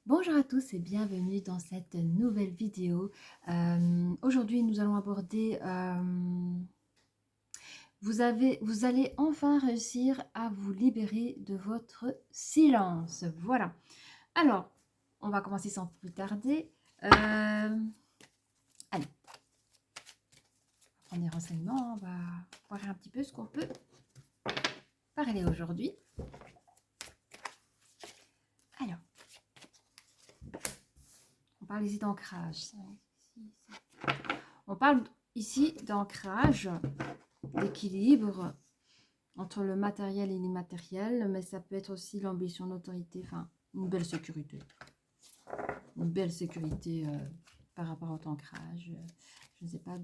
Bonjour à tous et bienvenue dans cette nouvelle vidéo. Aujourd'hui, nous allons aborder... vous allez enfin réussir à vous libérer de votre silence. Voilà. Alors, on va commencer sans plus tarder. Allez, on prend des renseignements. On va voir un petit peu ce qu'on peut parler aujourd'hui. Alors, on parle ici d'ancrage. On parle ici d'ancrage, d'équilibre entre le matériel et l'immatériel, mais ça peut être aussi l'ambition d'autorité, enfin une belle sécurité. Une belle sécurité par rapport à ancrage. Je ne sais pas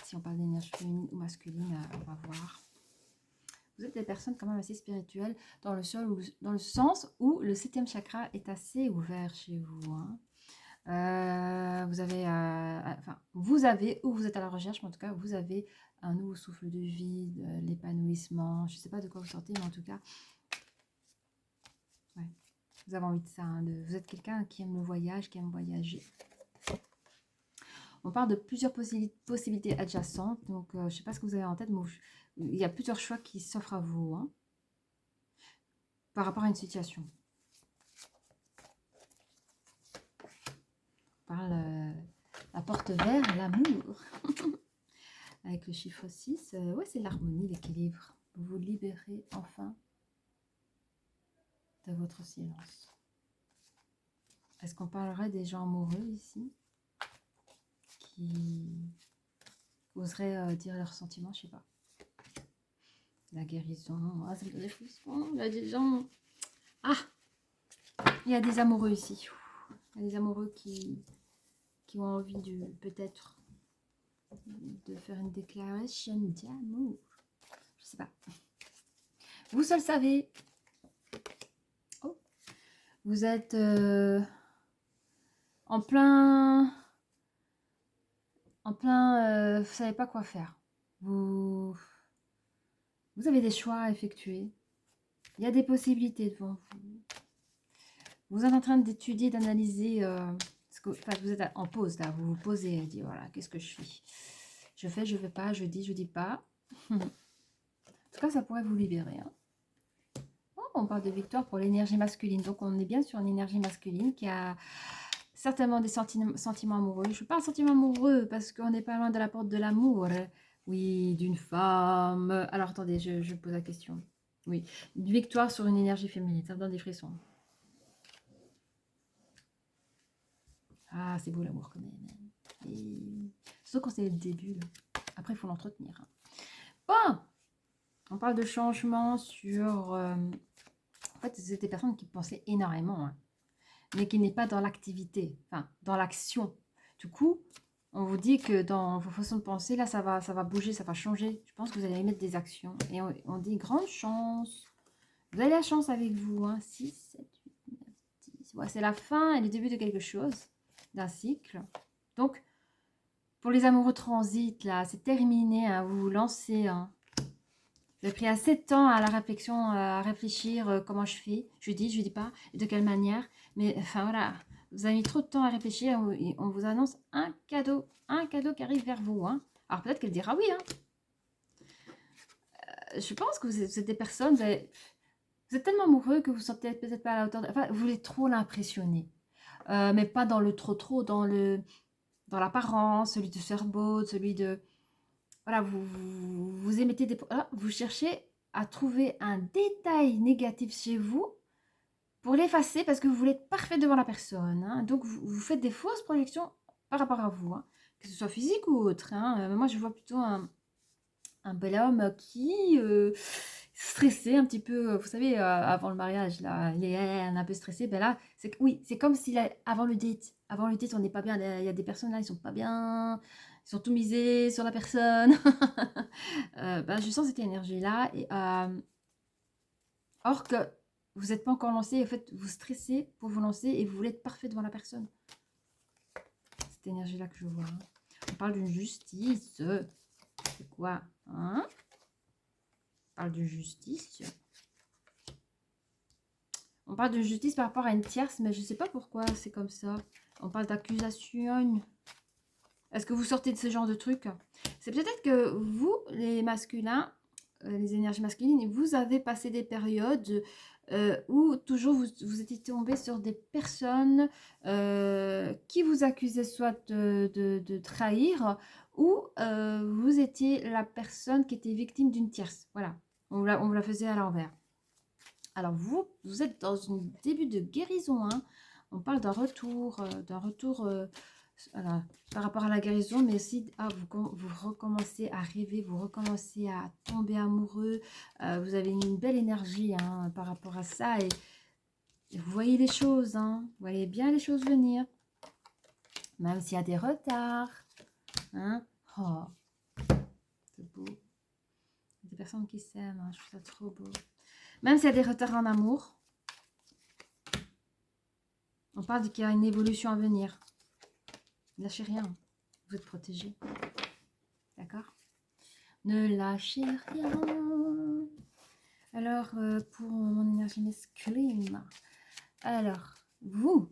si on parle d'énergie féminine ou masculine, on va voir. Vous êtes des personnes quand même assez spirituelles dans le sens où le 7e chakra est assez ouvert chez vous. Hein. Vous avez, ou vous êtes à la recherche, mais en tout cas, vous avez un nouveau souffle de vie, de l'épanouissement. Je ne sais pas de quoi vous sortez, mais en tout cas, ouais, vous avez envie de ça. Hein, vous êtes quelqu'un qui aime le voyage, qui aime voyager. On parle de plusieurs possibilités adjacentes. Donc, je ne sais pas ce que vous avez en tête, mais il y a plusieurs choix qui s'offrent à vous hein, par rapport à une situation. On parle la porte vers l'amour. Avec le chiffre 6, ouais, c'est l'harmonie, l'équilibre. Vous vous libérez enfin de votre silence. Est-ce qu'on parlerait des gens amoureux ici qui oseraient dire leurs sentiments? Je sais pas. La guérison, ah, ça me donne des frissons. Il y a des gens... Ah, il y a des amoureux ici. Il y a des amoureux qui ont envie de peut-être de faire une déclaration d'amour. Je sais pas. Vous seul savez. Oh. Vous êtes en plein, vous savez pas quoi faire. Vous avez des choix à effectuer. Il y a des possibilités devant vous. Vous êtes en train d'étudier, d'analyser. Vous êtes en pause là. Vous vous posez et dites voilà, qu'est-ce que je fais? Je fais, je fais pas, je dis pas. En tout cas, ça pourrait vous libérer. Hein. Oh, on parle de victoire pour l'énergie masculine. Donc, on est bien sur une énergie masculine qui a certainement des sentiments amoureux. Je parle sentiments amoureux parce qu'on n'est pas loin de la porte de l'amour. Oui, d'une femme. Alors, attendez, je pose la question. Oui, une victoire sur une énergie féminine. Ça me donne des frissons. Ah, c'est beau l'amour quand même. Et... Surtout quand c'est le début. Là. Après, il faut l'entretenir. Hein. Bon, on parle de changement sur... En fait, c'est des personnes qui pensaient énormément, hein, mais qui n'est pas dans l'activité, enfin, dans l'action. Du coup, on vous dit que dans vos façons de penser, là, ça va bouger, ça va changer. Je pense que vous allez mettre des actions. Et on dit grande chance. Vous avez la chance avec vous. Hein. 6, 7, 8, 9, 10. Ouais, c'est la fin et le début de quelque chose, d'un cycle. Donc, pour les amoureux transit, là, c'est terminé. Hein, vous vous lancez. Hein. Vous avez pris assez de temps à la réflexion, à réfléchir comment je fais. Je dis pas, et de quelle manière. Mais enfin voilà, vous avez mis trop de temps à réfléchir et on vous annonce un cadeau qui arrive vers vous. Hein. Alors peut-être qu'elle dira oui. Hein. Je pense que vous êtes des personnes, vous êtes tellement amoureux que vous ne sentez peut-être pas à la hauteur. Enfin, vous voulez trop l'impressionner. Mais pas dans le trop, dans l'apparence, celui de faire beau, celui de... Voilà, vous émettez des... vous cherchez à trouver un détail négatif chez vous pour l'effacer parce que vous voulez être parfait devant la personne. Hein. Donc, vous faites des fausses projections par rapport à vous, hein. Que ce soit physique ou autre. Hein. Moi, je vois plutôt un bel homme qui stressé un petit peu, vous savez, avant le mariage, là, il est un peu stressé. Ben là, oui, c'est comme s'il avant le date. Avant le date, on n'est pas bien. Il y a des personnes là, ils sont pas bien. Ils sont tout misés sur la personne. Ben, je sens cette énergie-là. Or que vous n'êtes pas encore lancé. En fait, vous stressez pour vous lancer et vous voulez être parfait devant la personne. Cette énergie-là que je vois. Hein. On parle d'une justice. C'est quoi hein on parle de justice. On parle de justice par rapport à une tierce, mais je ne sais pas pourquoi c'est comme ça. On parle d'accusation. Est-ce que vous sortez de ce genre de truc? C'est peut-être que vous, les masculins, les énergies masculines, vous avez passé des périodes où toujours vous étiez tombé sur des personnes qui vous accusaient soit de trahir ou vous étiez la personne qui était victime d'une tierce. Voilà, on vous la faisait à l'envers. Alors vous êtes dans un début de guérison, hein. On parle d'un retour, voilà, par rapport à la guérison, mais aussi vous recommencez à rêver, vous recommencez à tomber amoureux. Vous avez une belle énergie, hein, par rapport à ça et vous voyez les choses, hein, vous voyez bien les choses venir, même s'il y a des retards, hein. Oh, c'est beau. Il y a des personnes qui s'aiment, hein, je trouve ça trop beau. Même s'il y a des retards en amour, on parle qu'il y a une évolution à venir. Ne lâchez rien, vous êtes protégé. D'accord? Ne lâchez rien. Alors, pour mon énergie masculine, alors, vous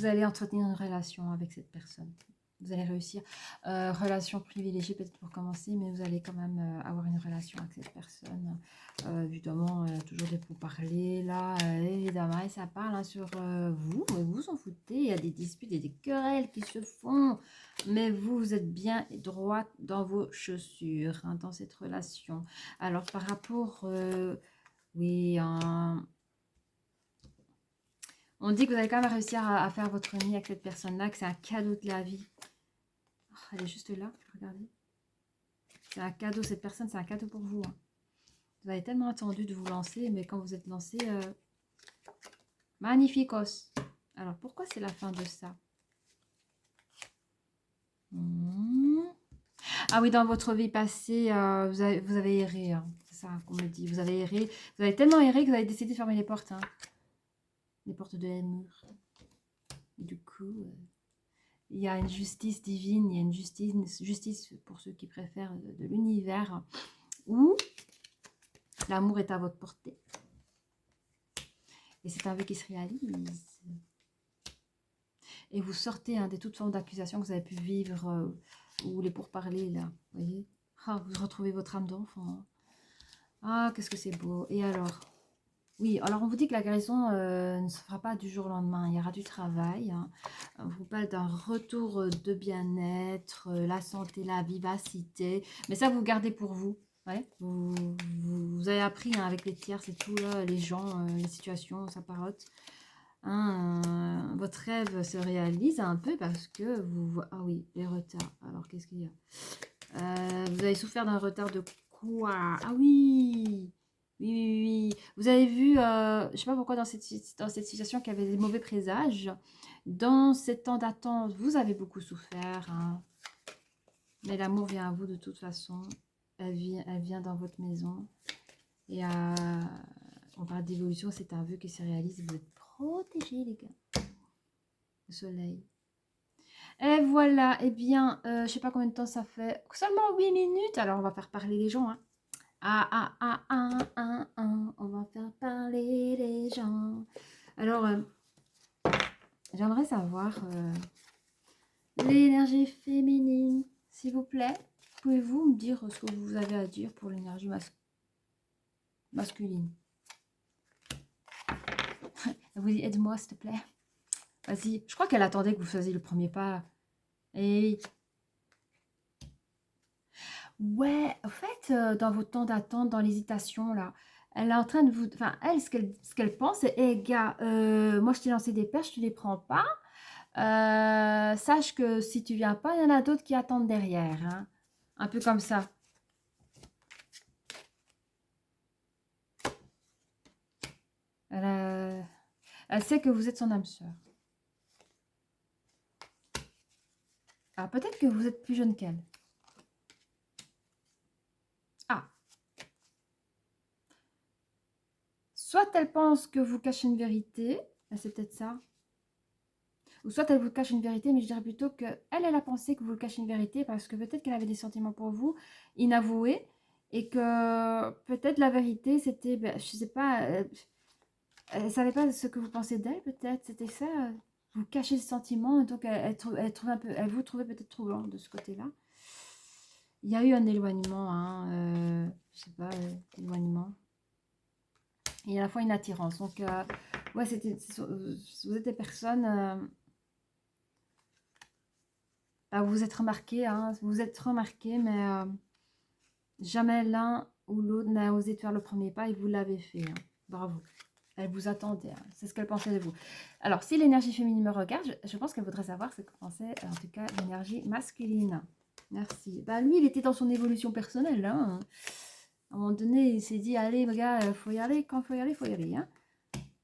allez entretenir une relation avec cette personne. Vous allez réussir. Relation privilégiée peut-être pour commencer, mais vous allez quand même avoir une relation avec cette personne. Évidemment, toujours des pourparlers là, évidemment, et ça parle, hein, sur vous, et vous en foutez. Il y a des disputes et des querelles qui se font, mais vous êtes bien droit dans vos chaussures, hein, dans cette relation. Alors, par rapport, oui, on dit que vous allez quand même réussir à faire votre nid avec cette personne-là, que c'est un cadeau de la vie. Oh, elle est juste là, regardez. C'est un cadeau, cette personne, c'est un cadeau pour vous, hein. Vous avez tellement attendu de vous lancer, mais quand vous êtes lancé, magnificos. Alors, pourquoi c'est la fin de ça? Ah oui, dans votre vie passée, vous avez erré, hein. C'est ça qu'on me dit. Vous avez erré. Vous avez tellement erré que vous avez décidé de fermer les portes, hein. Les portes de l'amour. Du coup, il y a une justice divine, il y a une justice pour ceux qui préfèrent de l'univers, où l'amour est à votre portée. Et c'est un vœu qui se réalise. Et vous sortez, hein, de toute forme d'accusation que vous avez pu vivre, ou les pourparlers, là. Vous voyez? Ah, vous retrouvez votre âme d'enfant. Ah, qu'est-ce que c'est beau. Et alors? Oui, alors on vous dit que la guérison ne se fera pas du jour au lendemain. Il y aura du travail, hein. On vous parle d'un retour de bien-être, la santé, la vivacité. Mais ça, vous gardez pour vous. Ouais, vous avez appris, hein, avec les tierces et tout, là, les gens, les situations, ça parotte. Hein, votre rêve se réalise un peu parce que vous... Ah oui, les retards. Alors, qu'est-ce qu'il y a? Vous avez souffert d'un retard de quoi? Ah oui! Oui, oui, oui. Vous avez vu, je ne sais pas pourquoi dans cette situation qu'il y avait des mauvais présages. Dans ces temps d'attente, vous avez beaucoup souffert, hein. Mais l'amour vient à vous de toute façon. Elle vient dans votre maison. Et on parle d'évolution, c'est un vœu qui se réalise. Vous êtes protégés, les gars. Le soleil. Et voilà, eh bien, je ne sais pas combien de temps ça fait. Seulement 8 minutes. Alors, on va faire parler les gens, hein. On va faire parler les gens. Alors, j'aimerais savoir l'énergie féminine, s'il vous plaît. Pouvez-vous me dire ce que vous avez à dire pour l'énergie masculine? Vous dites, aide-moi, s'il te plaît. Vas-y. Je crois qu'elle attendait que vous fassiez le premier pas. Et ouais, en fait, dans votre temps d'attente, dans l'hésitation, là, elle est en train de vous... Enfin, elle, ce qu'elle pense, c'est, hé, gars, moi, je t'ai lancé des perches, tu les prends pas. Sache que si tu viens pas, il y en a d'autres qui attendent derrière, hein. Un peu comme ça. Elle sait que vous êtes son âme sœur. Alors, peut-être que vous êtes plus jeune qu'elle. Ah. Soit elle pense que vous cachez une vérité, c'est peut-être ça. Ou soit elle vous cache une vérité, mais je dirais plutôt qu'elle a pensé que vous le cachez une vérité parce que peut-être qu'elle avait des sentiments pour vous, inavoués, Et que peut-être la vérité, c'était, ben, je sais pas, elle ne savait pas ce que vous pensez d'elle, peut-être, c'était ça. Vous cachez ce sentiment, donc elle vous trouvait peut-être troublant de ce côté-là. Il y a eu un éloignement, hein, je sais pas, éloignement. Et à la fois une attirance. Donc, ouais, vous êtes des personnes, bah, vous vous êtes remarqués, hein, vous vous êtes remarqués, mais jamais l'un ou l'autre n'a osé faire le premier pas et vous l'avez fait. Hein. Bravo. Elle vous attendait, hein. C'est ce qu'elle pensait de vous. Alors, si l'énergie féminine me regarde, je pense qu'elle voudrait savoir ce que pensait, en tout cas, l'énergie masculine. Merci. Bah, lui, il était dans son évolution personnelle. Hein. À un moment donné, il s'est dit, allez, gars, il faut y aller. Quand il faut y aller, il faut y aller. Hein.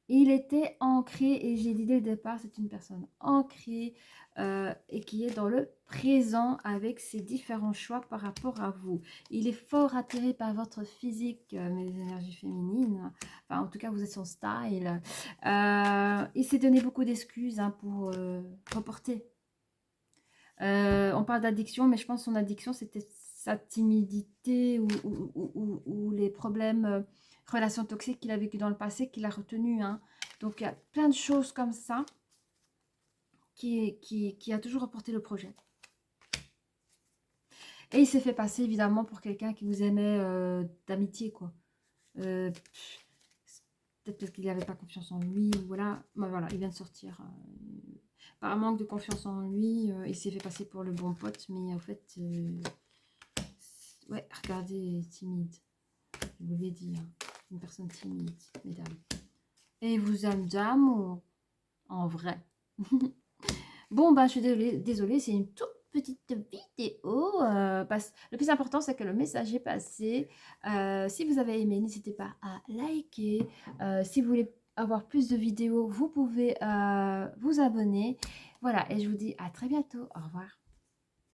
Il était ancré, et j'ai dit dès le départ, c'est une personne ancrée et qui est dans le présent avec ses différents choix par rapport à vous. Il est fort attiré par votre physique, mes énergies féminines. Enfin, en tout cas, vous êtes son style. Il s'est donné beaucoup d'excuses hein, pour reporter. On parle d'addiction, mais je pense que son addiction, c'était sa timidité ou les problèmes, relations toxiques qu'il a vécu dans le passé, qu'il a retenu. Hein. Donc, il y a plein de choses comme ça qui a toujours reporté le projet. Et il s'est fait passer, évidemment, pour quelqu'un qui vous aimait d'amitié, quoi. Peut-être parce qu'il n'avait pas confiance en lui, ou voilà. Ben, voilà, il vient de sortir. Par un manque de confiance en lui, il s'est fait passer pour le bon pote, mais en fait... ouais, regardez, timide. Je vous l'ai dit, hein. Une personne timide, mesdames. Et il vous aime d'amour, en vrai. Bon, bah, je suis désolée, c'est une toute petite vidéo. Le plus important, c'est que le message est passé. Si vous avez aimé, n'hésitez pas à liker. Si vous voulez avoir plus de vidéos, vous pouvez vous abonner. Voilà, et je vous dis à très bientôt. Au revoir.